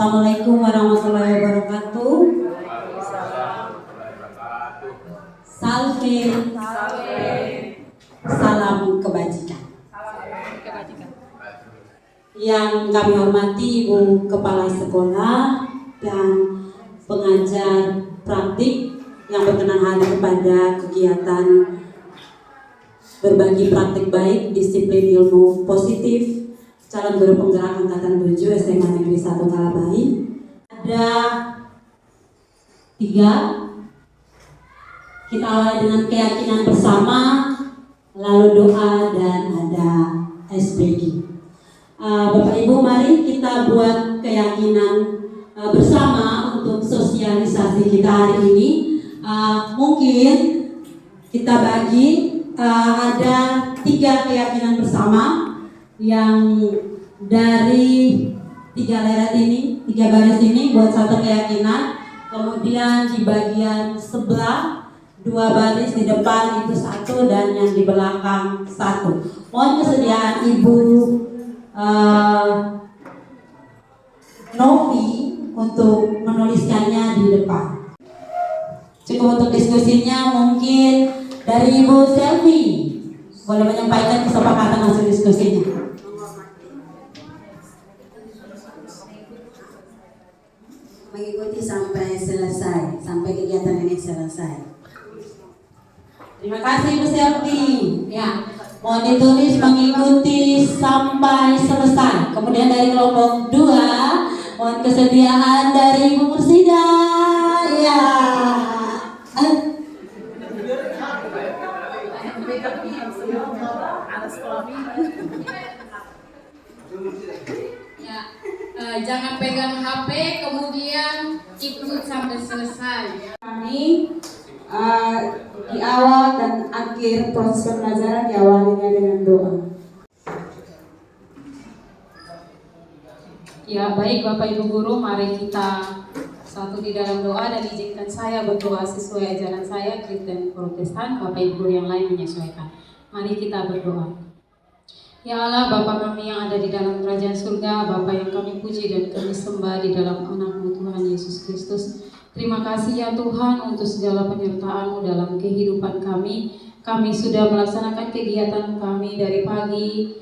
Assalamualaikum warahmatullahi wabarakatuh. Salve. Salam kebajikan. Yang kami hormati Ibu Kepala Sekolah dan pengajar praktik yang berkenan hadir pada kegiatan berbagi praktik baik disiplin ilmu positif calon guru penggerak angkatan 7 SMA Negeri 1 Kalabahi. Ada 3. Kita awali dengan keyakinan bersama, lalu doa, dan ada SPG. Bapak Ibu, mari kita buat keyakinan bersama untuk sosialisasi kita hari ini. Mungkin kita bagi ada 3 keyakinan bersama yang dari 3 leret ini, 3 baris ini buat satu keyakinan. Kemudian di bagian sebelah 2 baris di depan itu 1 dan yang di belakang 1. Mohon kesediaan Ibu Novi untuk menuliskannya di depan. Cukup untuk diskusinya, mungkin dari Ibu Selvi boleh menyampaikan kesepakatan hasil diskusinya. Mengikuti sampai selesai, sampai kegiatan ini selesai. Terima kasih Bu Selvi. Ya, mohon ditulis mengikuti sampai selesai. Kemudian dari kelompok 2, mohon kesediaan dari Ibu Mursida. Ya. Jangan pegang HP, kemudian ikut sampai selesai. Kami di awal dan akhir proses pembelajaran diawalinya dengan doa. Ya, baik Bapak Ibu Guru, mari kita satu di dalam doa dan izinkan saya berdoa sesuai ajaran saya Kristen Protestan. Bapak Ibu yang lain menyesuaikan. Mari kita berdoa. Ya Allah, Bapa kami yang ada di dalam kerajaan surga, Bapa yang kami puji dan kami sembah di dalam anak-Mu Tuhan Yesus Kristus. Terima kasih ya Tuhan untuk segala penyertaan-Mu dalam kehidupan kami. Kami sudah melaksanakan kegiatan kami dari pagi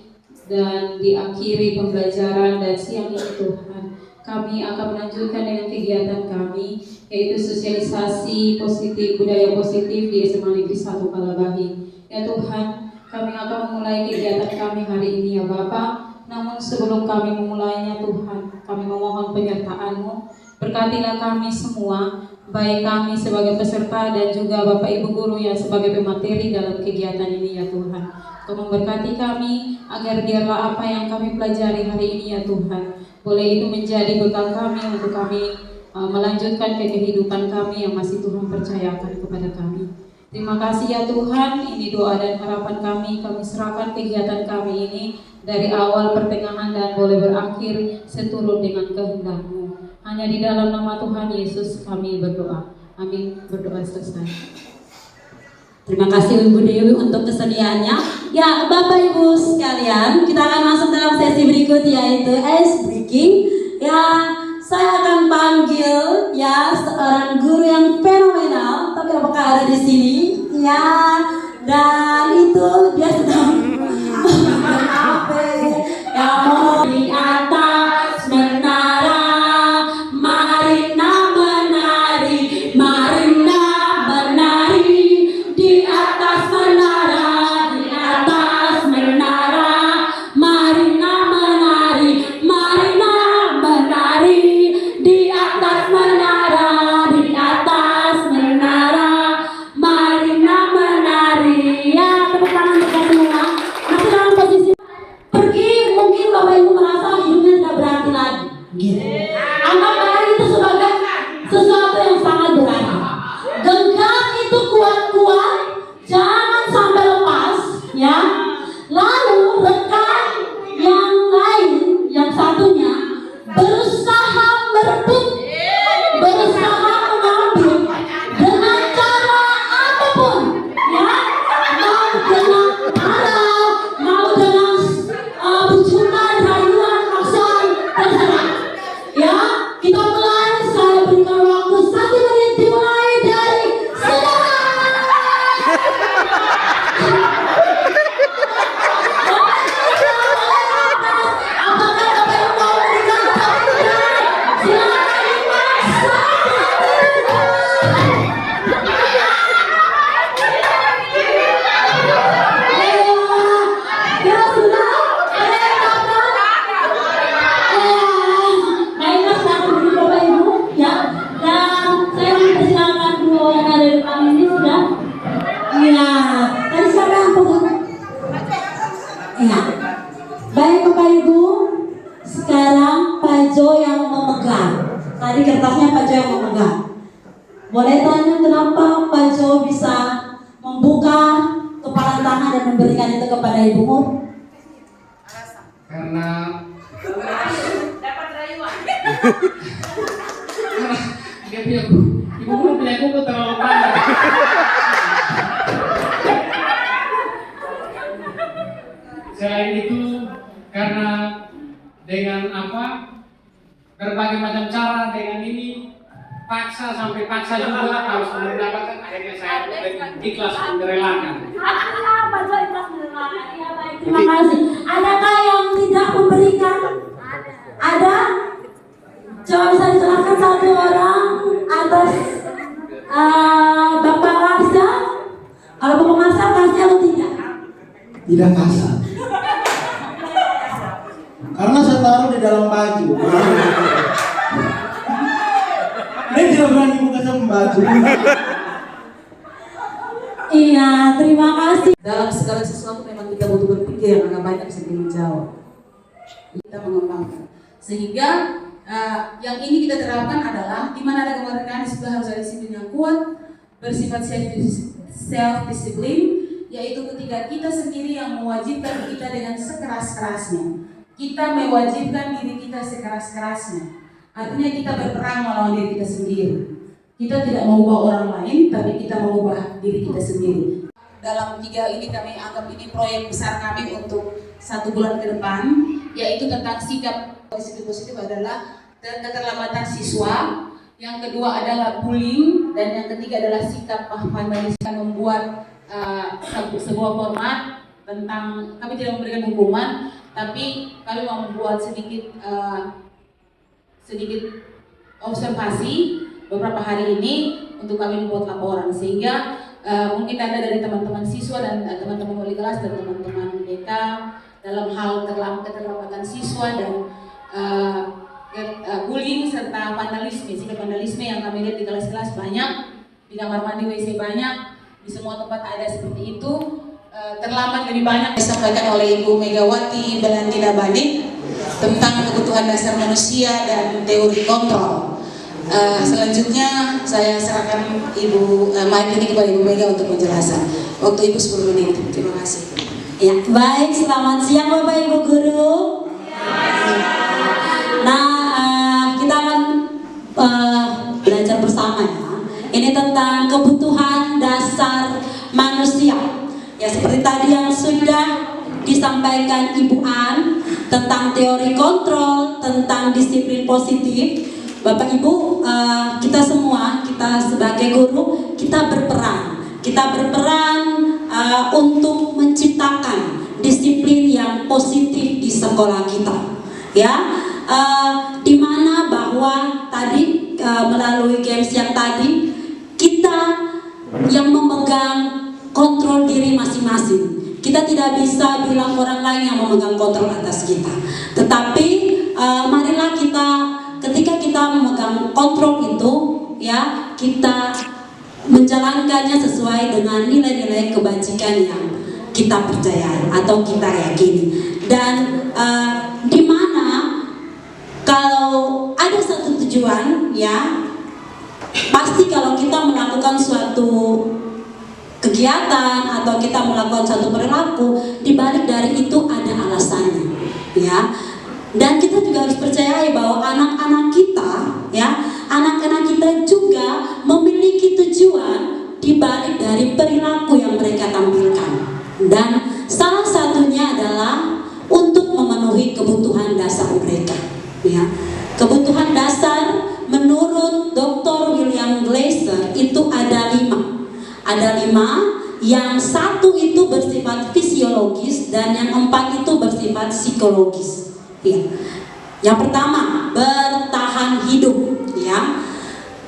dan diakhiri pembelajaran dan siang ini Tuhan. Kami akan melanjutkan dengan kegiatan kami, yaitu sosialisasi positif, budaya positif di SMA Negeri 1 Kalabahi. Ya Tuhan, kami akan memulai kegiatan kami hari ini ya Bapa. Namun sebelum kami memulainya Tuhan, kami memohon penyertaan-Mu. Berkatilah kami semua, baik kami sebagai peserta dan juga Bapak Ibu Guru yang sebagai pemateri dalam kegiatan ini ya Tuhan. Untuk memberkati kami, agar biarlah apa yang kami pelajari hari ini ya Tuhan, boleh itu menjadi bekal kami untuk kami melanjutkan ke kehidupan kami yang masih Tuhan percayakan kepada kami. Terima kasih ya Tuhan, ini doa dan harapan kami serahkan kegiatan kami ini dari awal, pertengahan, dan boleh berakhir seturut dengan kehendak-Mu. Hanya di dalam nama Tuhan Yesus kami berdoa. Amin. Berdoa selesai. Terima kasih Ibu Dewi untuk kesediaannya. Ya Bapak Ibu sekalian, kita akan masuk dalam sesi berikut yaitu ice breaking. Ya, saya akan panggil ya seorang guru yang fenomenal, tapi apakah ada di sini? Ya, dan itu dia sedang apa? Kamu di atas menara, Marina menari, Marina menari di atas menara, di atas menara, Marina menari, Marina menari di atas menara, di atas menara, Marina menari. Ya, tepuk tangan untuk semua. Ya. Baik Bapak Ibu, sekarang Pak Jo yang memegang. Tadi kertasnya Pak Jo yang memegang. Boleh tanya kenapa Pak Jo bisa membuka kepala tangan dan memberikan itu kepada Ibu? Karena dapat rayuan. dia punya ibu guru punya kuku terlalu panjang. Selain itu karena dengan berbagai macam cara dengan ini sampai paksa juga harus mendapatkan, akhirnya saya ikhlas merelakan. Apa Jo ikhlas merelakan? Ya baik, terima kasih. Adakah yang tidak memberikan? Ada? Coba bisa dijelaskan satu orang atas Bapak Marsha. Kalau Bapak Marsha kasih atau tidak? Tidak kasar. Karena saya taruh di dalam baju. Dia tidak berani buka sama baju. Iya, terima kasih. Dalam segala sesuatu memang kita butuh berpikir yang agak banyak sebelum menjawab. Kita mengembangkan. Sehingga yang ini kita terapkan adalah di mana ada kemerdekaan di situ harus ada disiplin yang kuat, bersifat self-discipline, yaitu ketika kita sendiri yang mewajibkan kita dengan sekeras-kerasnya. Kita mewajibkan diri kita sekeras-kerasnya. Artinya kita berperang melawan diri kita sendiri. Kita tidak mengubah orang lain, tapi kita mengubah diri kita sendiri. Dalam 3 ini kami anggap ini proyek besar kami untuk 1 bulan ke depan, yaitu tentang sikap positif adalah keterlambatan siswa, yang kedua adalah bullying, dan yang ketiga adalah sikap vandalisme. Membuat sebuah format tentang, kami tidak memberikan hukuman, tapi kami mau membuat sedikit observasi beberapa hari ini untuk kami membuat laporan, sehingga mungkin ada dari teman-teman siswa dan teman-teman wali kelas dan teman-teman BK dalam hal keterlambatan siswa dan bullying serta vandalisme. Sikap vandalisme yang kami lihat di kelas-kelas banyak, di kamar mandi WC banyak, di semua tempat ada seperti itu. Terlambat lebih banyak disampaikan oleh Ibu Megawati Belandina Banik tentang kebutuhan dasar manusia dan teori kontrol. Selanjutnya saya serahkan mic ini kepada Ibu Mega untuk menjelaskan. Waktu Ibu 10 menit. Terima kasih. Ya, baik, selamat siang Bapak Ibu Guru. Nah, kita akan belajar bersama ya. Ini tentang kebutuhan dasar manusia. Ya, seperti tadi yang sudah disampaikan Ibu An tentang teori kontrol, tentang disiplin positif. Bapak Ibu, kita semua, kita sebagai guru, kita berperan untuk menciptakan disiplin yang positif di sekolah kita, ya. Dimana bahwa tadi melalui games yang tadi kita yang memegang kontrol diri masing-masing. Kita tidak bisa bilang orang lain yang memegang kontrol atas kita. Tetapi marilah kita, ketika kita memegang kontrol itu, ya, kita menjalankannya sesuai dengan nilai-nilai kebajikan yang kita percayai atau kita yakini. Dan di mana kalau ada satu tujuan, ya, pasti kalau kita melakukan suatu kegiatan atau kita melakukan satu perilaku, dibalik dari itu ada alasannya, ya. Dan kita juga harus percaya bahwa anak-anak kita, ya, anak-anak kita juga memiliki tujuan dibalik dari perilaku yang mereka tampilkan. Dan salah satunya adalah untuk memenuhi kebutuhan dasar mereka, ya. Kebutuhan dasar menurut Dr. William Glasser itu ada 5. Ada 5, yang 1 itu bersifat fisiologis dan yang 4 itu bersifat psikologis. Ya. Yang pertama, bertahan hidup, ya.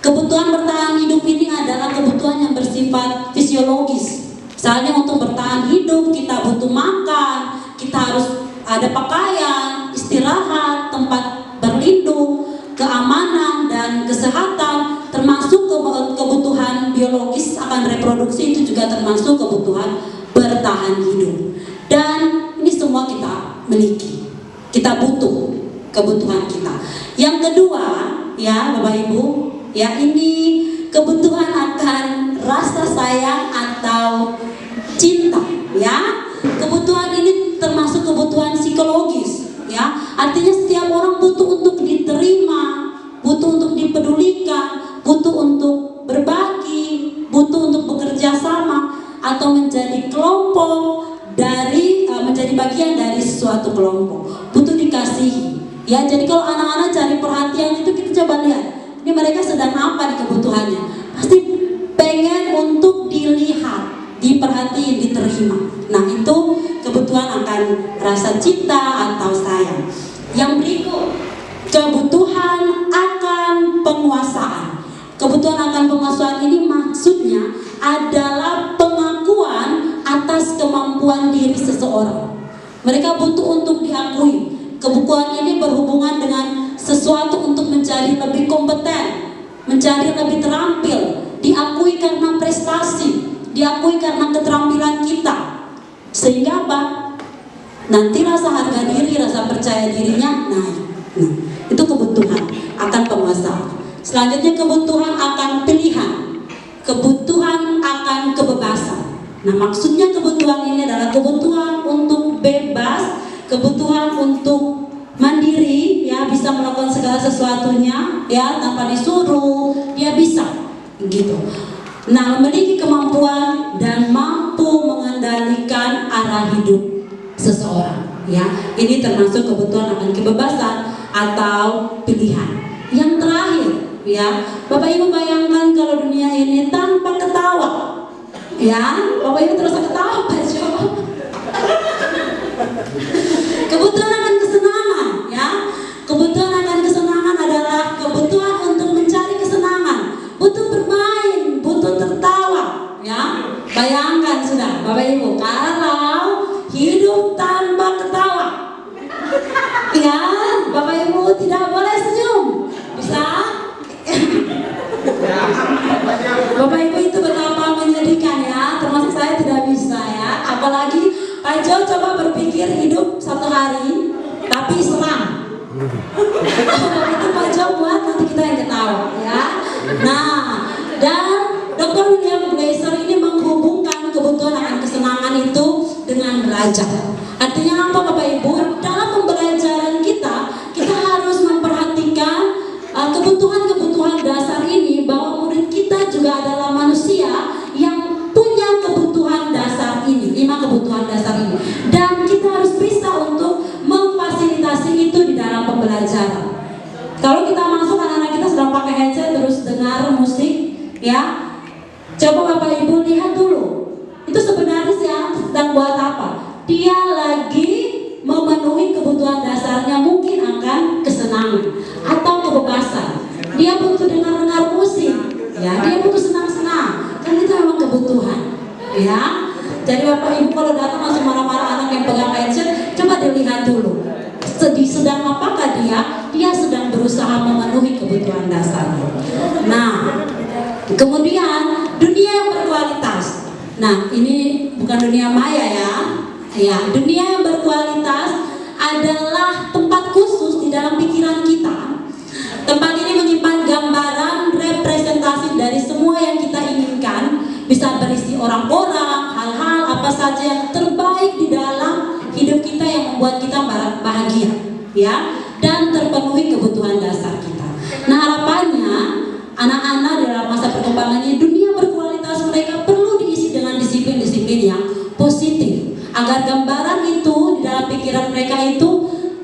Kebutuhan bertahan hidup ini adalah kebutuhan yang bersifat fisiologis. Misalnya untuk bertahan hidup kita butuh makan, kita harus ada pakaian, istirahat, tempat berlindung, keamanan dan kesehatan, termasuk kebutuhan biologis akan reproduksi, itu juga termasuk kebutuhan bertahan hidup. Dan ini semua miliki. Kita butuh kebutuhan kita. Yang kedua, ya Bapak Ibu, ya ini kebutuhan akan rasa sayang atau cinta, ya. Kebutuhan ini termasuk kebutuhan psikologis, ya. Artinya setiap orang butuh untuk diterima, butuh untuk dipedulikan, butuh untuk berbagi, butuh untuk bekerja sama atau menjadi kelompok dari menjadi bagian dari suatu kelompok, butuh dikasihi. Ya, jadi kalau anak-anak cari perhatian itu kita coba lihat, ini mereka sedang apa di kebutuhannya? Pasti pengen untuk dilihat, diperhatiin, diterima. Nah, itu kebutuhan akan rasa cinta atau sayang. Yang berikut, kebutuhan akan penguasaan. Kebutuhan akan penguasaan ini maksudnya adalah pengakuan atas kemampuan diri seseorang. Mereka butuh untuk diakui. Kebutuhan ini berhubungan dengan sesuatu untuk menjadi lebih kompeten, menjadi lebih terampil, diakui karena prestasi, diakui karena keterampilan kita. Sehingga apa? Nanti rasa harga diri, rasa percaya dirinya naik. Nah, itu kebutuhan akan penguasaan. Selanjutnya kebutuhan akan pilihan, kebutuhan akan kebebasan. Nah, maksudnya kebutuhan ini adalah kebutuhan untuk bebas, kebutuhan untuk mandiri, ya, bisa melakukan segala sesuatunya, ya, tanpa disuruh, dia bisa, gitu. Nah, memiliki kemampuan dan mampu mengendalikan arah hidup seseorang, ya. Ini termasuk kebutuhan akan kebebasan atau pilihan. Yang terakhir, ya, Bapak Ibu bayangkan kalau dunia ini tanpa ketawa, ya, Bapak Ibu terus ketawa, Pak Jo. Kebutuhan akan kesenangan, ya. Kebutuhan akan kesenangan adalah kebutuhan untuk mencari kesenangan, butuh bermain, butuh tertawa, ya. Bayangkan sudah, Bapak Ibu, kalau hidup tanpa ketawa, ya, Bapak Ibu tidak boleh senyum, bisa? Bapak Ibu itu betapa menyedihkan, ya. Termasuk saya tidak bisa, ya. Apalagi Pak Jo coba berpikir hidup satu hari tapi seram. Itu Pak Jo buat nanti kita yang ketawa, ya. Nah, dan Dr. William Glasser ini menghubungkan kebutuhan akan kesenangan itu dengan belajar. Artinya apa, Bapak Ibu? Dalam pembelajaran kita harus memperhatikan kebutuhan-kebutuhan dasar ini, bahwa murid kita juga adalah manusia yang punya kebutuhan dasar ini, 5 kebutuhan dasar ini, dan kita harus bisa untuk memfasilitasi itu di dalam pembelajaran. Kalau kita masuk, anak-anak kita sedang pakai headset terus dengar musik, ya, coba Bapak Ibu lihat dulu, itu sebenarnya sedang buat apa? Dia lagi memenuhi kebutuhan dasarnya, mungkin akan kesenangan atau kebebasan. Dia butuh dengar musik, ya, dia butuh senang-senang, kan itu memang kebutuhan, ya. Jadi Bapak Ibu kalau datang langsung marah-marah anak yang pegang headset, coba dilihat dulu, sedang apakah dia? Dia sedang berusaha memenuhi kebutuhan dasarnya. Nah, kemudian dunia yang berkualitas. Nah, ini bukan dunia maya, ya. Ya, dunia yang berkualitas adalah tempat khusus di dalam pikiran kita. Tempat ini menyimpan gambaran representasi dari semua yang kita inginkan, bisa berisi orang-orang, hal-hal apa saja yang terbaik di dalam hidup kita yang membuat kita bahagia, ya, dan terpenuhi kebutuhan dasar kita. Nah, harapannya anak-anak dalam masa perkembangannya, dunia berkualitas mereka perlu diisi dengan disiplin-disiplin yang positif, agar gambaran itu di dalam pikiran mereka itu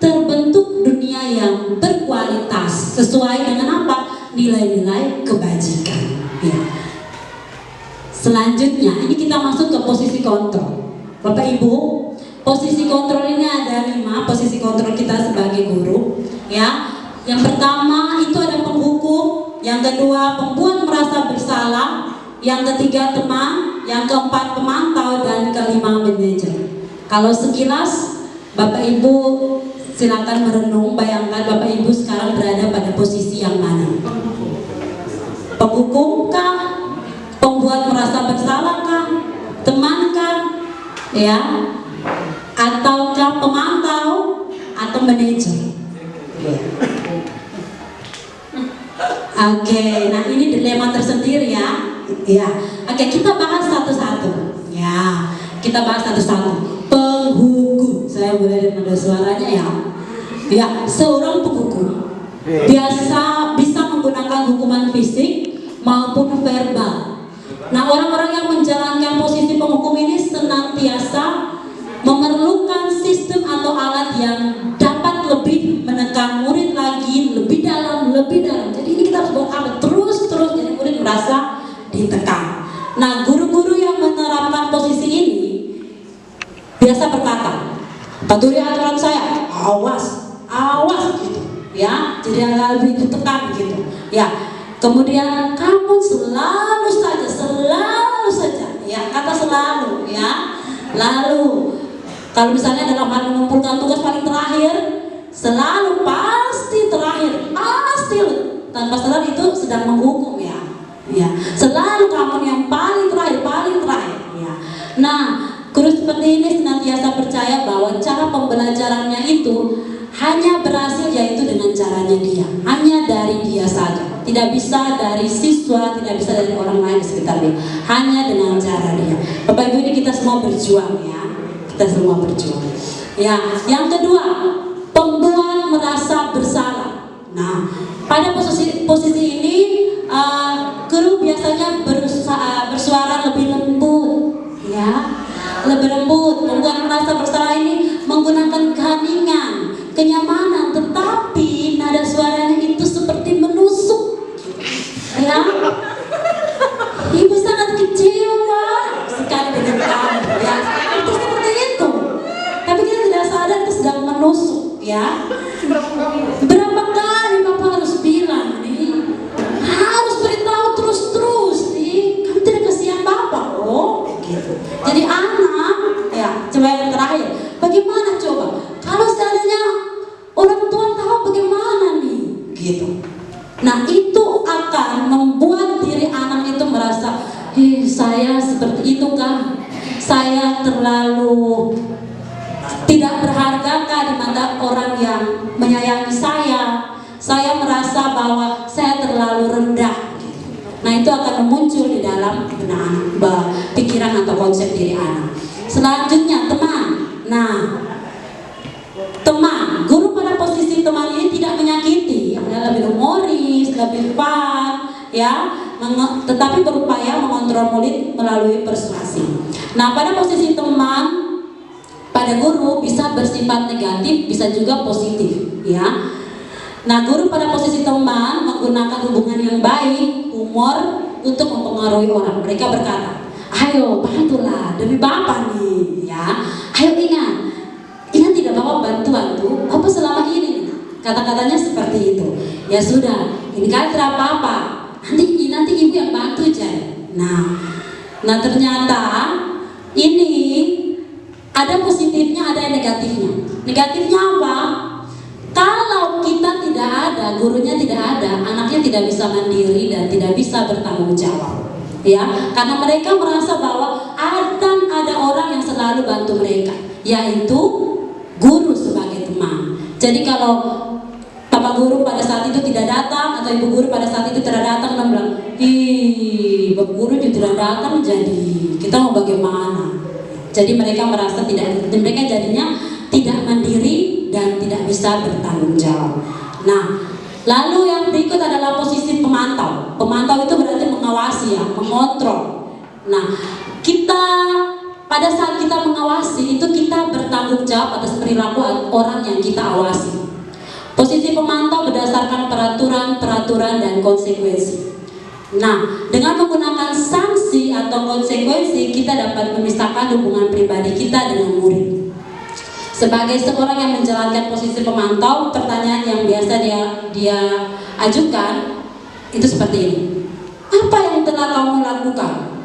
terbentuk dunia yang berkualitas sesuai dengan apa? Nilai-nilai kebajikan, ya. Selanjutnya, ini kita masuk ke posisi kontrol. Bapak Ibu, posisi kontrol ini ada 5 posisi kontrol kita sebagai guru, ya. Yang pertama itu ada penghukum, yang kedua pembuat merasa bersalah, yang ketiga teman, yang keempat pemantau, dan kelima manajer. Kalau sekilas Bapak Ibu silakan merenung, bayangkan Bapak Ibu sekarang berada pada posisi yang mana? Penghukum kah? Pembuat merasa bersalah kah? Teman kah? Ya? Ataukah pemantau? manajer. Oke, nah ini dilema tersendiri ya. Ya, oke, kita bahas satu-satu. Ya, kita bahas satu-satu. Penghukum, saya boleh dengar suaranya ya. Ya, seorang penghukum biasa bisa menggunakan hukuman fisik maupun verbal. Nah, orang-orang yang menjalankan posisi penghukum ini senantiasa memerlukan sistem atau alat yang dapat lebih menekan murid lagi, lebih dalam. Jadi ini kita harus buat apa? Terus, jadi murid merasa ditekan. Nah, guru-guru yang menerapkan posisi ini biasa berkata, patuhi aturan saya, awas gitu, ya, jadi agak lebih ditekan gitu, ya. Kemudian kamu selalu saja, ya, kata selalu, ya. Lalu kalau misalnya dalam hal mengumpulkan tugas paling terakhir, selalu pasti terakhir, pasti tanpa sadar itu sedang menghukum ya. Ya, selalu kamu yang paling terakhir, ya. Nah, guru seperti ini senantiasa percaya bahwa cara pembelajarannya itu hanya berhasil yaitu dengan caranya dia, hanya dari dia saja. Tidak bisa dari siswa, tidak bisa dari orang lain di sekitar dia, hanya dengan cara dia. Bapak Ibu, ini kita semua berjuang ya. Ya, yang kedua, pembuat merasa bersalah. Nah, pada posisi ini guru biasanya bersuara lebih lembut, ya, lebih lembut. Pembuat merasa bersalah ini menggunakan keheningan, kenyamanan, tetapi nada suaranya itu seperti menusuk, ya. Ibu sangat kecewa sekali dengan kamu, ya. Itu seperti itu. Tapi kita tidak sadar itu sedang menusuk, ya. Berapa kali Bapak harus bilang nih, harus beritahu terus nih, kamu tidak kasihan Bapak, gitu. Jadi anak, ya, coba yang terakhir, bagaimana coba kalau seandainya orang tua tahu bagaimana nih, gitu. Nah, itu akan membuat diri anak itu merasa, saya seperti itu kan, saya terlalu tidak berharga di mata orang yang menyayangi saya merasa bahwa saya terlalu rendah. Nah, itu akan muncul di dalam benak anak, pikiran atau konsep diri anak. Selanjutnya, teman. Nah, teman, guru pada posisi teman ini tidak menyakiti, lebih humoris, lebih fun, ya, tetapi berupaya mengontrol murid melalui persuasi. Nah, pada posisi teman, pada guru bisa bersifat negatif, bisa juga positif, ya. Nah, guru pada posisi teman menggunakan hubungan yang baik, humor untuk mempengaruhi orang. Mereka berkata, ayo bantulah demi Bapak nih, ya. Ayo ingat tidak Bapak bantu apa selama ini. Kata-katanya seperti itu. Ya sudah, ini kan tidak apa-apa. Nanti ibu yang bantu aja. Nah ternyata ini ada positifnya, ada negatifnya. Negatifnya apa? Kalau kita tidak ada, gurunya tidak ada, anaknya tidak bisa mandiri dan tidak bisa bertanggung jawab. Ya, karena mereka merasa bahwa ada orang yang selalu bantu mereka, yaitu guru sebagai teman. Jadi kalau bapak guru pada saat itu tidak datang atau ibu guru pada saat itu tidak datang dan bilang, bapak guru juga tidak datang, jadi kita mau bagaimana? Jadi mereka merasa mereka jadinya tidak mandiri dan tidak bisa bertanggung jawab. Nah, lalu yang berikut adalah posisi pemantau. Pemantau itu berarti mengawasi, ya, mengontrol. Nah, pada saat kita mengawasi itu kita bertanggung jawab atas perilaku orang yang kita awasi. Posisi pemantau berdasarkan peraturan dan konsekuensi. Nah, dengan menggunakan sanksi atau konsekuensi kita dapat memisahkan hubungan pribadi kita dengan murid. Sebagai seorang yang menjalankan posisi pemantau, pertanyaan yang biasa dia ajukan itu seperti ini. Apa yang telah kamu lakukan?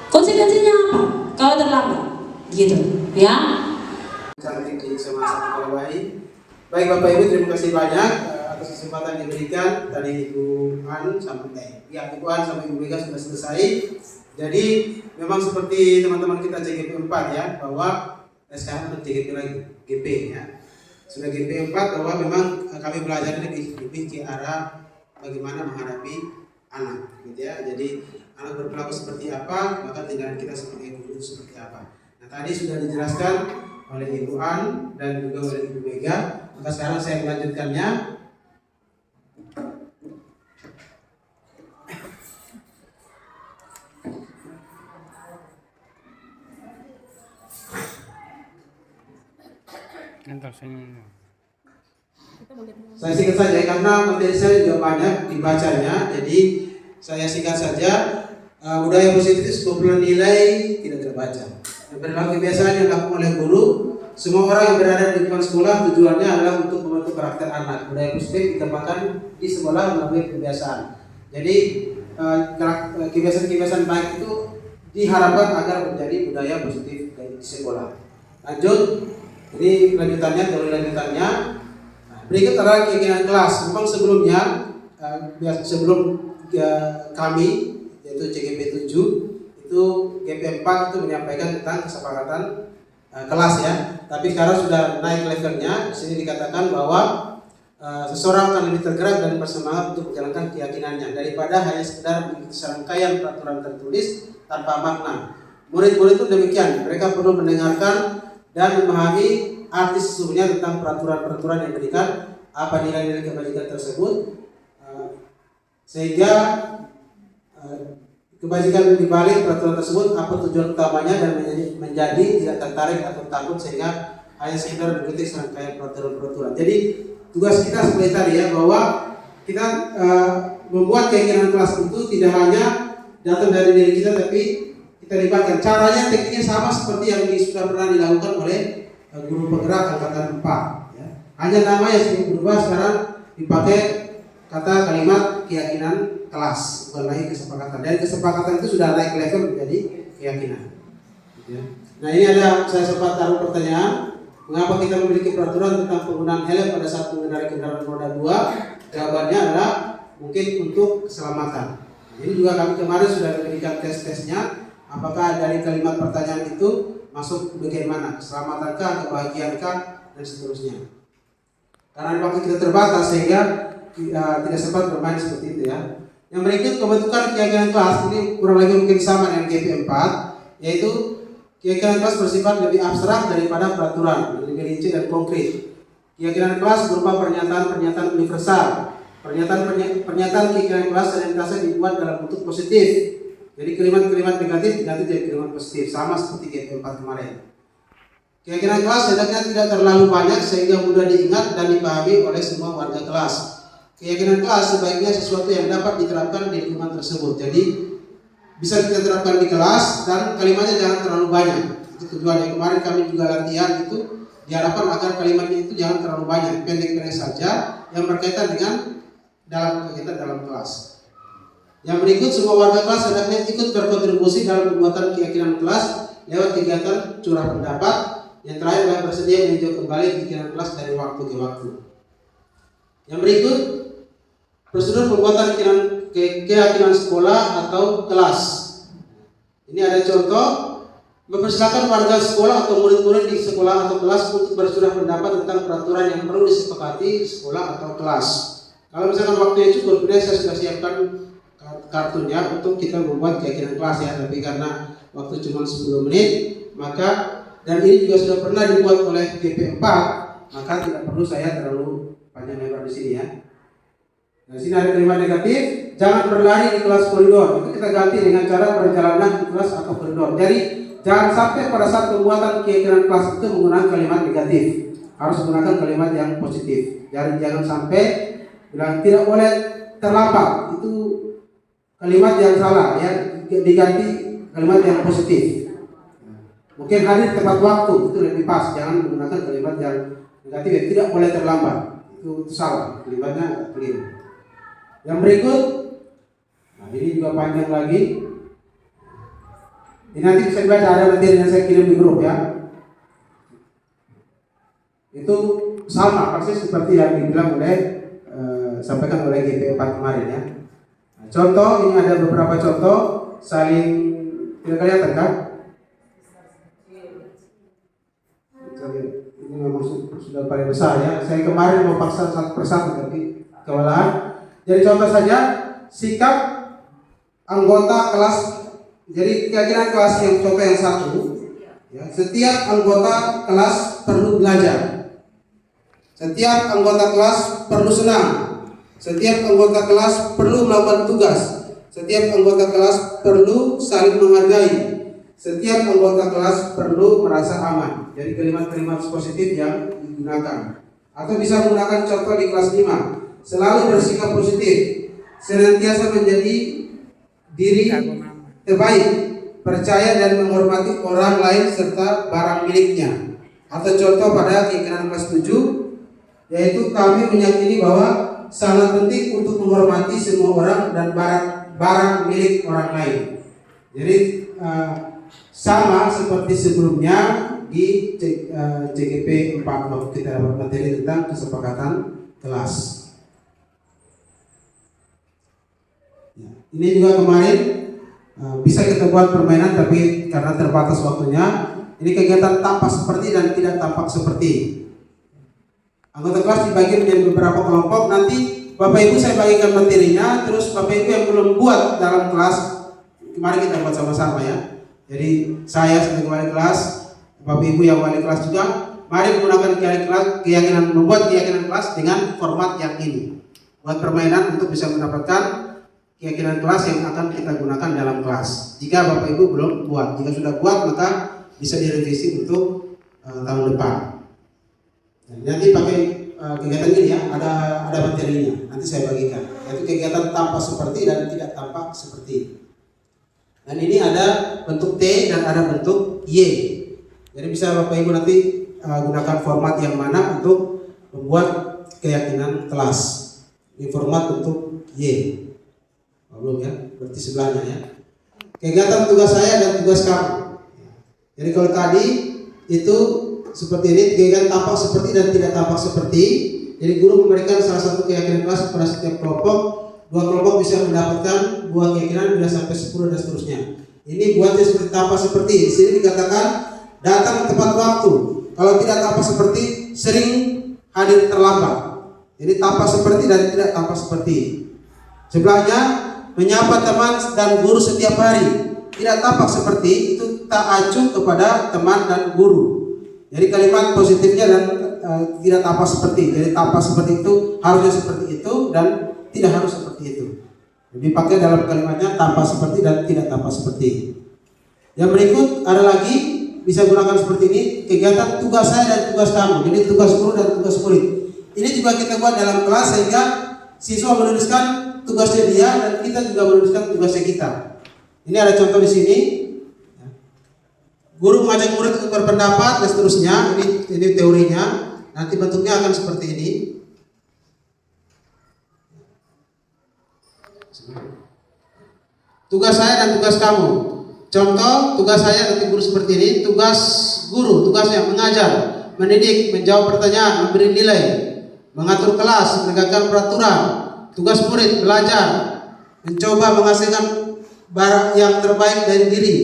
Konsekuensinya apa kalau terlambat? Gitu, ya. Cantik di semasa baik. Baik Bapak Ibu, terima kasih banyak atas kesempatan yang diberikan. Tadi Ibu An sampai Ibu An sampai Ibu Mega sudah selesai. Jadi memang seperti teman-teman kita CGP 4 ya, bahwa sekarang ada CGP lagi, GP ya. sudah GP 4 bahwa memang kami belajar lebih ke arah bagaimana menghadapi anak, gitu ya. Jadi anak berperilaku seperti apa, maka tindakan kita sebagai guru seperti apa. Nah, tadi sudah dijelaskan oleh Ibu An dan juga oleh Ibu Mega. Maka sekarang saya melanjutkannya. Saya singkat saja karena materi saya juga banyak dibacanya, jadi saya singkat saja. Budaya positif itu sebuah nilai tidak terbaca. Yang perilaku kebiasaan yang dilakukan oleh guru, semua orang yang berada di lingkungan sekolah tujuannya adalah untuk membentuk karakter anak. Budaya positif ditempatkan di sekolah melalui kebiasaan. Jadi kebiasaan-kebiasaan baik itu diharapkan agar menjadi budaya positif di sekolah. Lanjut, ini lanjutannya, teori lanjutannya. Berikut adalah keyakinan kelas. Memang sebelumnya, sebelum kami, yaitu CGP 7, itu GP 4 itu menyampaikan tentang kesepakatan kelas ya. Tapi sekarang sudah naik levelnya. Di sini dikatakan bahwa seseorang akan lebih tergerak dan bersemangat untuk menjalankan keyakinannya daripada hanya sekedar mengikuti serangkaian peraturan tertulis tanpa makna. Murid-murid itu demikian. Mereka perlu mendengarkan dan memahami arti sesungguhnya tentang peraturan-peraturan yang diberikan, apa nilai-nilai kebajikan tersebut, sehingga kebajikan di balik peraturan tersebut apa tujuan utamanya, dan menjadi tidak tertarik atau takut sehingga hanya sekedar mengikuti serangkaian peraturan-peraturan. Jadi tugas kita seperti tadi ya, bahwa kita membuat keyakinan kelas itu tidak hanya datang dari diri kita, tapi kita libatkan. Caranya tekniknya sama seperti yang sudah pernah dilakukan oleh guru penggerak angkatan 4 ya. Hanya namanya sedikit berubah, sekarang dipakai kata kalimat keyakinan kelas, bukan lagi kesepakatan. Dan kesepakatan itu sudah naik level menjadi keyakinan ya. Nah, ini ada, saya sempat taruh pertanyaan, mengapa kita memiliki peraturan tentang penggunaan helm pada saat mengendarai kendaraan roda 2? Jawabannya adalah mungkin untuk keselamatan. Ini juga kami kemarin sudah memberikan tes-tesnya. Apakah dari kalimat pertanyaan itu masuk bagaimana, keselamatankah, kebahagiaankah, dan seterusnya. Karena waktu kita terbatas sehingga tidak sempat bermain seperti itu ya. Yang berikut pembentukan keyakinan kelas, ini kurang lebih mungkin sama dengan GP 4, yaitu keyakinan kelas bersifat lebih abstrak daripada peraturan, lebih rinci dan konkret. Keyakinan kelas berupa pernyataan-pernyataan universal. Pernyataan keyakinan kelas senantiasa dibuat dalam bentuk positif. Jadi kalimat-kalimat negatif diganti jadi kalimat positif, sama seperti GP 4 kemarin. Keyakinan kelas hendaknya tidak terlalu banyak sehingga mudah diingat dan dipahami oleh semua warga kelas. Keyakinan kelas sebaiknya sesuatu yang dapat diterapkan di lingkungan tersebut. Jadi bisa kita terapkan di kelas dan kalimatnya jangan terlalu banyak. Itu tujuannya. Kemarin kami juga latihan itu diharapkan agar kalimatnya itu jangan terlalu banyak, pendek-pendek saja yang berkaitan dengan dalam kegiatan dalam kelas. Yang berikut, semua warga kelas hendaknya ikut berkontribusi dalam pembuatan keyakinan kelas lewat kegiatan curah pendapat. Yang terakhir adalah bersedia meninjau kembali keyakinan kelas dari waktu ke waktu. Yang berikut, prosedur pembuatan keyakinan sekolah atau kelas. Ini ada contoh, mempersilakan warga sekolah atau murid-murid di sekolah atau kelas untuk bercurah pendapat tentang peraturan yang perlu disepakati di sekolah atau kelas. Kalau misalkan waktunya cukup, saya sudah siapkan kartunya untuk kita membuat keyakinan kelas ya, tapi karena waktu cuma 10 menit, maka dan ini juga sudah pernah dibuat oleh GP 4, maka tidak perlu saya terlalu panjang lebar di sini ya. Nah, sini ada kalimat negatif, jangan berlari di kelas koridor. Itu kita ganti dengan cara perjalanan di kelas atau koridor. Jadi jangan sampai pada saat pembuatan keyakinan kelas itu menggunakan kalimat negatif, harus menggunakan kalimat yang positif. Jadi jangan sampai bilang tidak boleh terlambat, itu kalimat yang salah ya, diganti kalimat yang positif. Mungkin hadir tepat waktu, itu lebih pas. Jangan menggunakan kalimat yang negatif, ya, tidak boleh terlambat, itu salah, kalimatnya keliru. Yang berikut, nah ini juga panjang lagi. Ini nanti bisa dibaca, ada materi yang saya kirim di grup ya. Itu sama persis seperti yang dibilang oleh sampaikan oleh GP 4 kemarin ya. Contoh, ini ada beberapa contoh saling tidak kelihatan kan? Ini memang sudah paling besar ya. Saya kemarin mau paksa satu persatu tapi kewalahan. Jadi contoh saja sikap anggota kelas. Jadi keyakinan kelas yang contoh yang satu, ya, setiap anggota kelas perlu belajar. Setiap anggota kelas perlu senang. Setiap anggota kelas perlu melakukan tugas. Setiap anggota kelas perlu saling menghargai. Setiap anggota kelas perlu merasa aman. Jadi kalimat-kalimat positif yang digunakan. Atau bisa menggunakan contoh di kelas 5. Selalu bersikap positif. Senantiasa menjadi diri terbaik. Percaya dan menghormati orang lain serta barang miliknya. Atau contoh pada keyakinan kelas 7, yaitu kami meyakini bahwa sangat penting untuk menghormati semua orang dan barang milik orang lain. Jadi sama seperti sebelumnya di CGP 4 waktu kita dapat materi tentang kesepakatan kelas. Ya, ini juga kemarin bisa kita buat permainan tapi karena terbatas waktunya, ini kegiatan tampak seperti dan tidak tampak seperti. Anggota kelas dibagi menjadi beberapa kelompok. Nanti Bapak Ibu saya bagikan materinya, terus Bapak Ibu yang belum buat dalam kelas, kemarin kita buat sama-sama ya. Jadi saya sebagai wali kelas, Bapak Ibu yang wali kelas juga, mari menggunakan keyakinan, membuat keyakinan kelas dengan format yang ini. Buat permainan untuk bisa mendapatkan keyakinan kelas yang akan kita gunakan dalam kelas. Jika Bapak Ibu belum buat, jika sudah buat maka bisa direvisi untuk tahun depan. Nanti pakai kegiatan ini ya, ada materinya. Nanti saya bagikan. Yaitu kegiatan tampak seperti dan tidak tampak seperti. Dan ini ada bentuk T dan ada bentuk Y. Jadi bisa Bapak Ibu nanti gunakan format yang mana untuk membuat keyakinan kelas. Ini format bentuk Y. Belum ya, berarti sebelahnya ya. Kegiatan tugas saya dan tugas kamu. Jadi kalau tadi itu seperti ini, kegiatan tampak seperti dan tidak tampak seperti. Jadi guru memberikan salah satu keyakinan kelas pada setiap kelompok. Dua kelompok bisa mendapatkan dua keyakinan bila sampai 10 dan seterusnya. Ini buatnya seperti tampak seperti. Di sini dikatakan datang tepat waktu. Kalau tidak tampak seperti, sering hadir terlambat. Jadi tampak seperti dan tidak tampak seperti. Sebelahnya menyapa teman dan guru setiap hari. Tidak tampak seperti itu tak acuh kepada teman dan guru. Jadi kalimat positifnya dan tidak tampak seperti. Jadi tampak seperti itu, harusnya seperti itu dan tidak harus seperti itu. Jadi pakai dalam kalimatnya tampak seperti dan tidak tampak seperti. Yang berikut ada lagi bisa gunakan seperti ini, kegiatan tugas saya dan tugas kamu. Jadi tugas guru dan tugas murid. Ini juga kita buat dalam kelas sehingga siswa menuliskan tugasnya dia dan kita juga menuliskan tugasnya kita. Ini ada contoh di sini. Guru mengajak murid untuk berpendapat dan seterusnya. Ini teorinya. Nanti bentuknya akan seperti ini. Tugas saya dan tugas kamu. Contoh tugas saya nanti guru seperti ini. Tugas guru, tugasnya mengajar, mendidik, menjawab pertanyaan, memberi nilai, mengatur kelas, menegakkan peraturan. Tugas murid belajar, mencoba menghasilkan barang yang terbaik dari diri,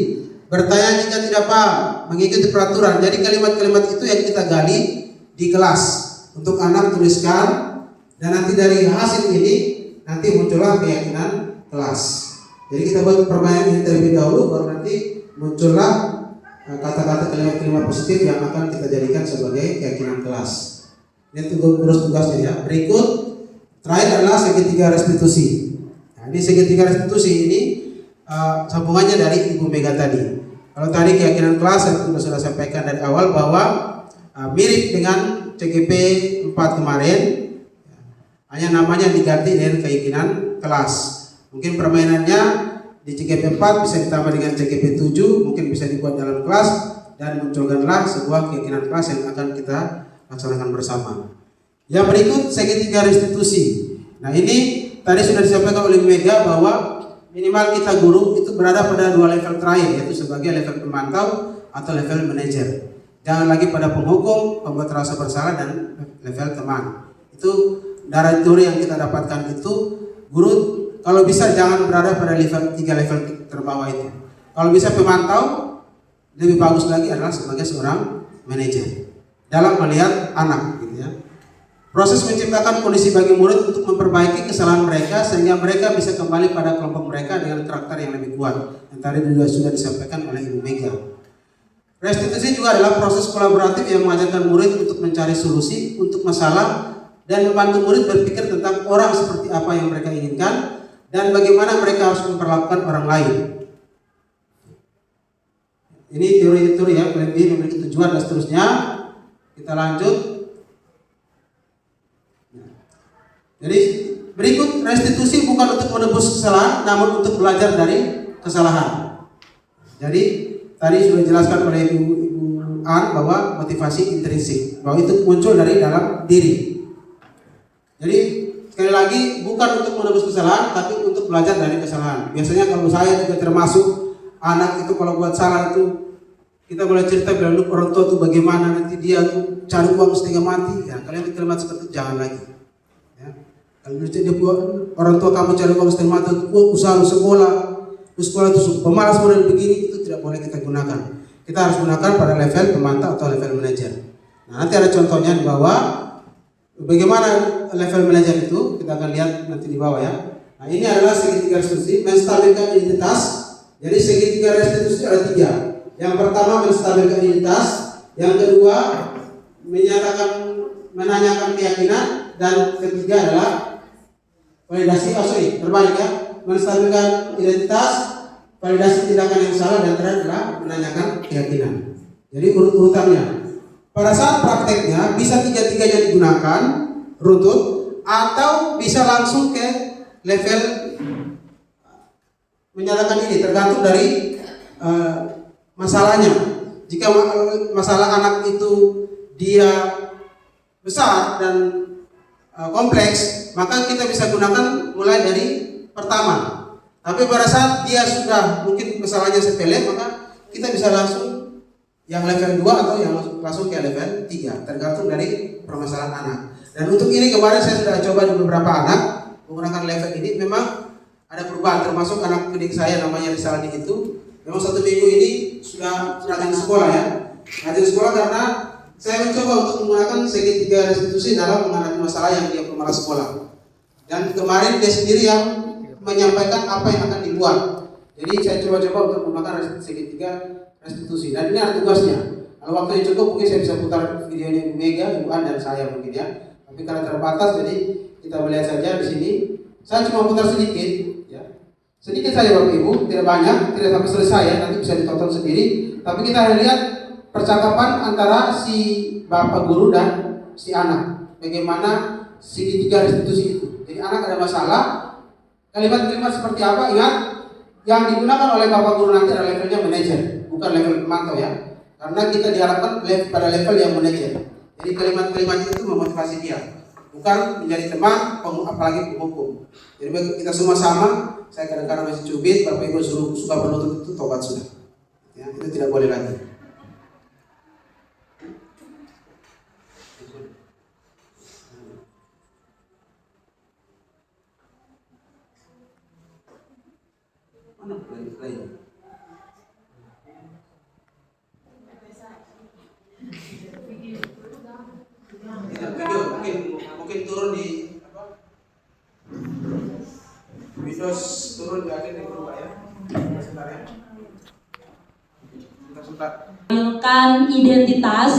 bertanya jika tidak paham, mengikuti peraturan. Jadi kalimat-kalimat itu yang kita gali di kelas untuk anak tuliskan, dan nanti dari hasil ini nanti muncullah keyakinan kelas. Jadi kita buat permainan ini terlebih dahulu, baru nanti muncullah kata-kata kalimat-kalimat positif yang akan kita jadikan sebagai keyakinan kelas. Ini tugas-tugasnya ya. Berikut terakhir adalah segitiga restitusi. Nah, ini segitiga restitusi ini sambungannya dari Ibu Mega tadi. Kalau tadi keyakinan kelas saya sudah sampaikan dari awal bahwa mirip dengan CGP 4 kemarin, hanya namanya diganti dengan keyakinan kelas. Mungkin permainannya di CGP 4 bisa ditambah dengan CGP 7, mungkin bisa dibuat dalam kelas dan munculkanlah sebuah keyakinan kelas yang akan kita laksanakan bersama. Yang berikut segitiga restitusi. Nah ini tadi sudah disampaikan oleh Mega bahwa minimal kita guru itu berada pada dua level terakhir, yaitu sebagai level pemantau atau level manajer. Jangan lagi pada penghukum, pembuat rasa bersalah dan level teman. Itu dari teori yang kita dapatkan itu guru kalau bisa jangan berada pada level 3 level terbawah itu. Kalau bisa pemantau, lebih bagus lagi adalah sebagai seorang manajer. dalam melihat anak gitu ya. Proses menciptakan kondisi bagi murid untuk memperbaiki kesalahan mereka sehingga mereka bisa kembali pada kelompok mereka dengan karakter yang lebih kuat. Yang tadi sudah disampaikan oleh Ibu Mega. Restitusi juga adalah proses kolaboratif yang mengajarkan murid untuk mencari solusi untuk masalah dan membantu murid berpikir tentang orang seperti apa yang mereka inginkan dan bagaimana mereka harus memperlakukan orang lain. Ini teori-teori ya, lebih memiliki tujuan dan seterusnya. Kita lanjut. Jadi berikut, restitusi bukan untuk menebus kesalahan, namun untuk belajar dari kesalahan. Jadi tadi sudah dijelaskan oleh Ibu An bahwa motivasi intrinsik, bahwa itu muncul dari dalam diri. Jadi sekali lagi bukan untuk menebus kesalahan, tapi untuk belajar dari kesalahan. Biasanya kalau saya juga termasuk anak itu kalau buat salah itu kita boleh cerita bilang orang tua itu bagaimana nanti dia tuh cari uang setengah mati. Ya kalian kalimat seperti itu jangan lagi. Kalau dia buat orang tua kamu cari uang setengah mati, usaha lu sekolah itu pemalas model begini, itu tidak boleh kita gunakan. Kita harus gunakan pada level pemantau atau level manajer. Nah, nanti ada contohnya di bawah. Bagaimana level manajer itu kita akan lihat nanti di bawah ya. Nah, ini adalah segitiga restitusi menstabilkan identitas. Jadi segitiga restitusi ada 3. Yang pertama menstabilkan identitas, yang kedua menanyakan keyakinan, dan ketiga adalah validasi, terbalik ya, menstabilkan identitas, validasi tindakan yang salah, dan terakhir adalah menanyakan keyakinan. Jadi urut-urutannya. Pada saat prakteknya bisa 3-3-nya digunakan runtut atau bisa langsung ke level menyatakan ini, tergantung dari masalahnya. Jika masalah anak itu dia besar dan kompleks, maka kita bisa gunakan mulai dari pertama. Tapi pada saat dia sudah mungkin masalahnya sepele, maka kita bisa langsung yang level 2 atau yang langsung ke level 3, tergantung dari permasalahan anak. Dan untuk ini kemarin saya sudah coba di beberapa anak menggunakan level ini, memang ada perubahan, termasuk anak pendidik saya namanya Risaldi itu. Memang 1 minggu ini sudah rajin sekolah ya. Rajin sekolah karena saya mencoba untuk menggunakan segitiga restitusi dalam menghadapi masalah yang dia pemalas sekolah. Dan kemarin dia sendiri yang menyampaikan apa yang akan dibuat. Jadi saya coba-coba untuk menggunakan segitiga restitusi. Dan ini ada tugasnya. Kalau waktunya cukup mungkin saya bisa putar videonya Ibu Mega, Ibu An, dan saya mungkin ya. Tapi karena terbatas jadi kita melihat saja di sini. Saya cuma putar sedikit ya. Sedikit saja Bapak Ibu, tidak banyak, tidak sampai selesai ya, nanti bisa ditonton sendiri. Tapi kita akan lihat percakapan antara si bapak guru dan si anak. Bagaimana segitiga restitusi itu. Jadi anak ada masalah, kalimat-kalimat seperti apa? Ingat, yang digunakan oleh bapak guru nanti adalah levelnya manajer, bukan level pemantau ya. Karena kita diharapkan pada level yang manajer. Jadi kalimat-kalimat itu memotivasi dia, bukan menjadi teman, apalagi penghukum. Jadi kita semua sama. Saya kadang-kadang masih cubit, Bapak Ibu suka menuntut itu tobat sudah. Ya, itu tidak boleh lagi. Mana play? Video mungkin turun di apa? Windows turun di akhir di berubah ya. Sebentar ya. Sebentar. Identitas,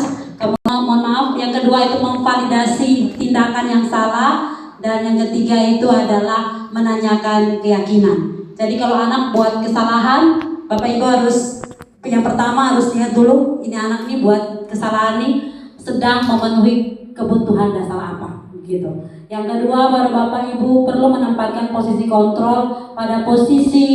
mohon maaf, yang kedua itu memvalidasi tindakan yang salah, dan yang ketiga itu adalah menanyakan keyakinan. Jadi kalau anak buat kesalahan, Bapak Ibu harus, yang pertama harus lihat dulu ini anak ini buat kesalahan nih sedang memenuhi kebutuhan dasar apa gitu. Yang kedua baru Bapak Ibu perlu menempatkan posisi kontrol pada posisi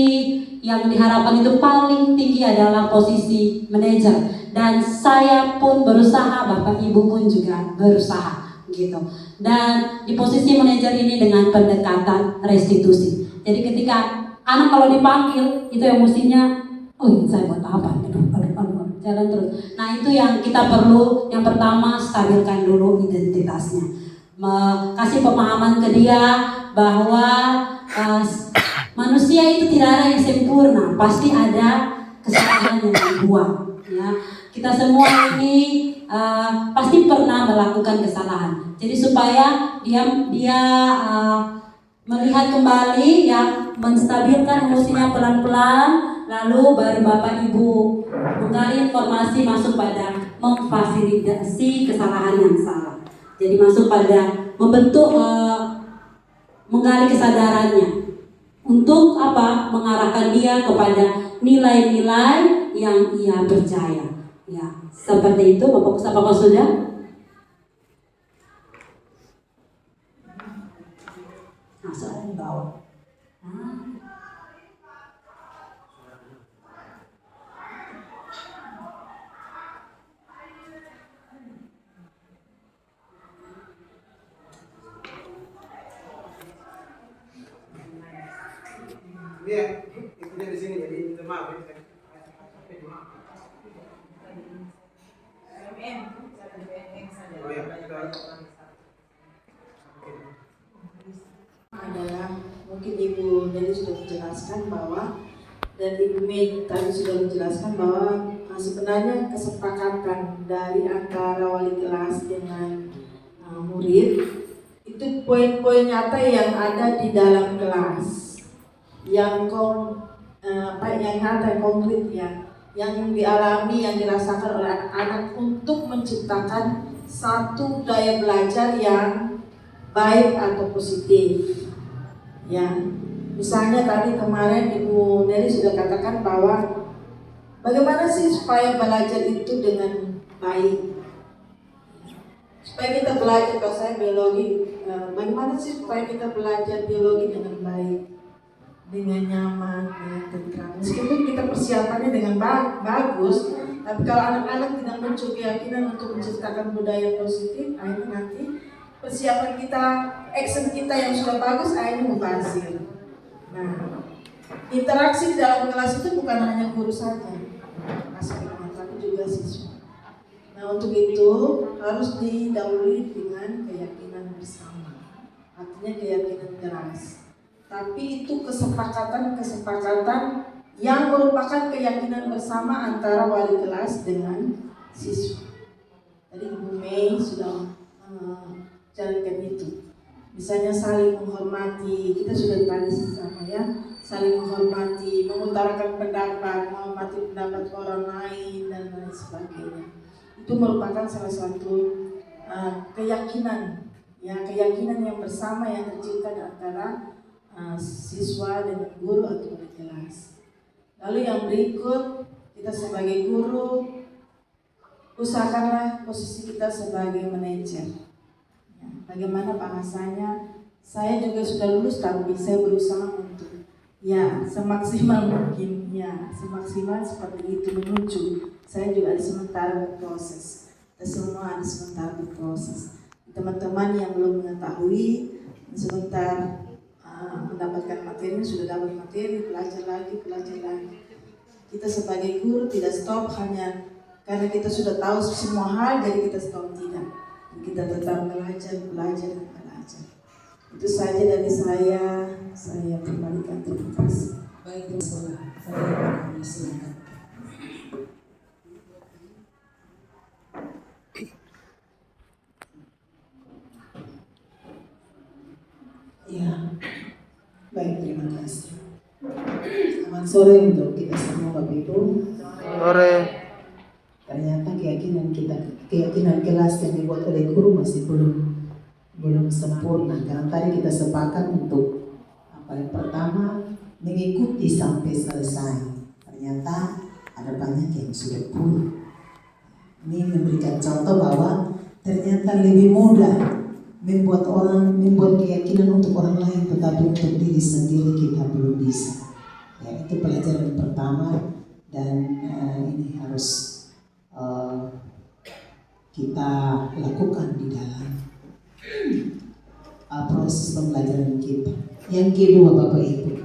yang diharapkan itu paling tinggi adalah posisi manajer. Dan saya pun berusaha, Bapak Ibu pun juga berusaha gitu. Dan di posisi manajer ini dengan pendekatan restitusi. Jadi ketika anak kalau dipanggil itu emosinya, oh saya buat apa? Aduh, jalan terus. Nah itu yang kita perlu. Yang pertama stabilkan dulu identitasnya, kasih pemahaman ke dia bahwa manusia itu tidak ada yang sempurna, pasti ada kesalahan yang dibuat. Ya. kita semua ini pasti pernah melakukan kesalahan. Jadi supaya dia melihat kembali, ya, menstabilkan emosinya pelan-pelan, lalu baru Bapak Ibu menggali informasi masuk pada memfasilitasi kesalahan yang salah. Jadi masuk pada membentuk, menggali kesadarannya untuk apa? Mengarahkan dia kepada nilai-nilai yang ia percaya. Ya, seperti itu Bapak sudah. Nah, soalnya di bawah. Iya, itunya di sini, jadi minta maaf ya. Oh ya, adalah mungkin Ibu Neli sudah menjelaskan bahwa, dan Ibu Mei tadi sudah menjelaskan bahwa sebenarnya kesepakatan dari antara wali kelas dengan murid itu poin-poin nyata yang ada di dalam kelas yang yang nyata, yang konkret, ya, yang dialami, yang dirasakan oleh anak-anak untuk menciptakan satu daya belajar yang baik atau positif. Ya, misalnya tadi kemarin Ibu Neli sudah katakan bahwa bagaimana sih supaya belajar itu dengan baik, supaya kita belajar, kalau saya biologi, bagaimana sih supaya kita belajar biologi dengan baik, dengan nyaman, dengan tentram. Meskipun kita persiapannya dengan bagus, tapi kalau anak-anak tidak muncul keyakinan untuk menciptakan budaya positif, akhirnya nanti persiapan kita, action kita yang sudah bagus akhirnya mubazir. Nah, interaksi di dalam kelas itu bukan hanya guru saja aspeknya, tapi juga siswa. Nah, untuk itu harus didahului dengan keyakinan bersama, artinya keyakinan keras. Tapi itu kesepakatan yang merupakan keyakinan bersama antara wali kelas dengan siswa. Tadi Ibu Mei sudah jalankan itu. Misalnya saling menghormati, kita sudah tadi sama, ya, saling menghormati, mengutarakan pendapat, menghormati pendapat orang lain dan lain sebagainya. Itu merupakan salah satu keyakinan, ya, keyakinan yang bersama yang tercipta antara siswa dengan guru atau wali kelas. Lalu yang berikut, kita sebagai guru usahakanlah posisi kita sebagai manajer. Ya, bagaimana bahasanya? Saya juga sudah lulus, tapi saya berusaha untuk, ya, semaksimal mungkin, ya, semaksimal seperti itu menuju. Saya juga ada sementara berproses. Kita semua ada sementara berproses. Teman-teman yang belum mengetahui, sebentar mendapatkan materi, sudah dapat materi, belajar lagi. Kita sebagai guru tidak stop hanya karena kita sudah tahu semua hal, jadi kita stop, tidak. Kita tetap belajar. Itu saja dari saya kembalikan, terima kasih. Baik, saya silakan. Ya, baik, terima kasih. Selamat sore untuk kita semua, Bapak Ibu. Sore. Ternyata keyakinan kelas yang dibuat oleh guru masih belum sempurna. Karena tadi kita sepakat untuk yang pertama mengikuti sampai selesai. Ternyata ada banyak yang sudah pulih. Ini memberikan contoh bahwa ternyata lebih mudah membuat keyakinan untuk orang lain, tetapi untuk diri sendiri kita belum bisa. Ya, itu pelajaran pertama, dan ini harus kita lakukan di dalam proses pembelajaran kita. Yang kedua, Bapak Ibu,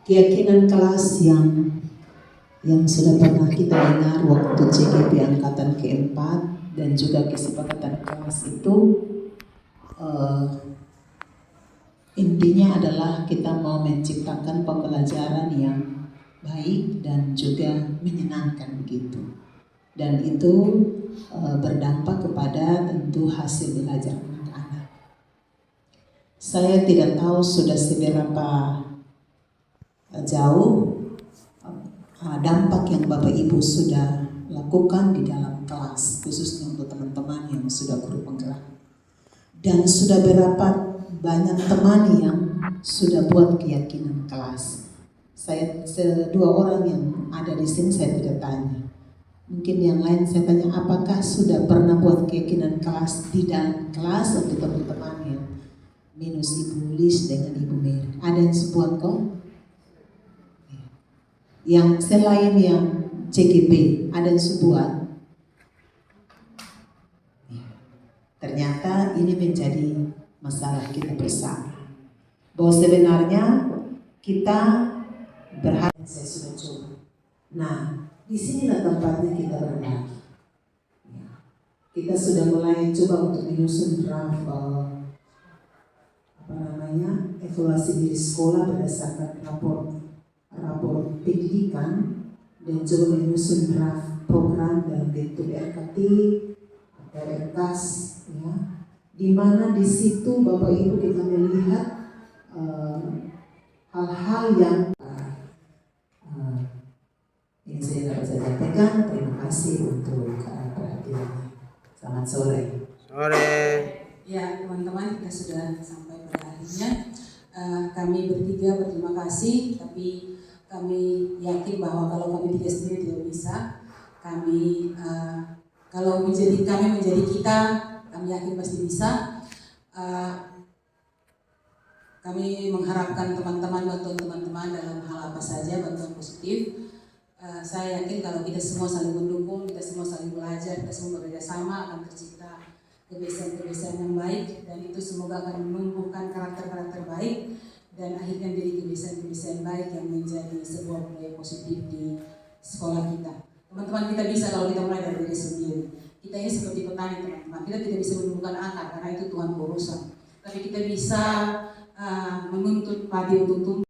keyakinan kelas yang sudah pernah kita dengar waktu CGP angkatan keempat dan juga kesepakatan kelas itu, intinya adalah kita mau menciptakan pembelajaran yang baik dan juga menyenangkan begitu. dan itu berdampak kepada tentu hasil belajar anak-anak. Saya tidak tahu sudah seberapa jauh dampak yang Bapak Ibu sudah lakukan di dalam kelas, khususnya untuk teman-teman yang sudah guru penggerak. Dan sudah berapa banyak teman yang sudah buat keyakinan kelas. Saya dua orang yang ada di sini saya tidak tanya. Mungkin yang lain saya tanya, apakah sudah pernah buat keyakinan kelas di dalam kelas untuk teman-teman yang minus Ibu Lis dengan Ibu Mary? Ada yang sebuat kok? Yang selain yang CGP, ada yang sebuat? Ternyata ini menjadi masalah kita bersama. Bahwa sebenarnya kita berharap, saya sudah coba. Nah, di sinilah tempatnya kita berbagi. Kita sudah mulai coba untuk menyusun draft evaluasi diri sekolah berdasarkan rapor pendidikan, dan coba menyusun draft program dalam bentuk RKT atau RKAS, ya, di mana di situ Bapak Ibu kita melihat hal-hal yang ini saya dapat saya sampaikan. Terima kasih untuk perhatiannya. Selamat sore. Sore. Ya teman-teman, kita sudah sampai pada akhirnya. Kami bertiga berterima kasih, tapi kami yakin bahwa kalau kami tiga sendiri tidak bisa. Kami kalau kami menjadi kita, kami yakin pasti bisa. Kami mengharapkan teman-teman, bantuan teman-teman dalam hal apa saja, bantuan positif. Saya yakin kalau kita semua saling mendukung, kita semua saling belajar, kita semua bekerja sama, akan tercipta kebiasaan-kebiasaan yang baik, dan itu semoga akan menumbuhkan karakter-karakter baik dan akhirnya menjadi kebiasaan-kebiasaan baik yang menjadi sebuah budaya positif di sekolah kita. Teman-teman, kita bisa kalau kita mulai dari diri sendiri. Kita ini seperti petani, teman-teman. Kita tidak bisa menumbuhkan akar karena itu Tuhan berurusan. Tapi kita bisa menuntut padi untuk tumbuh.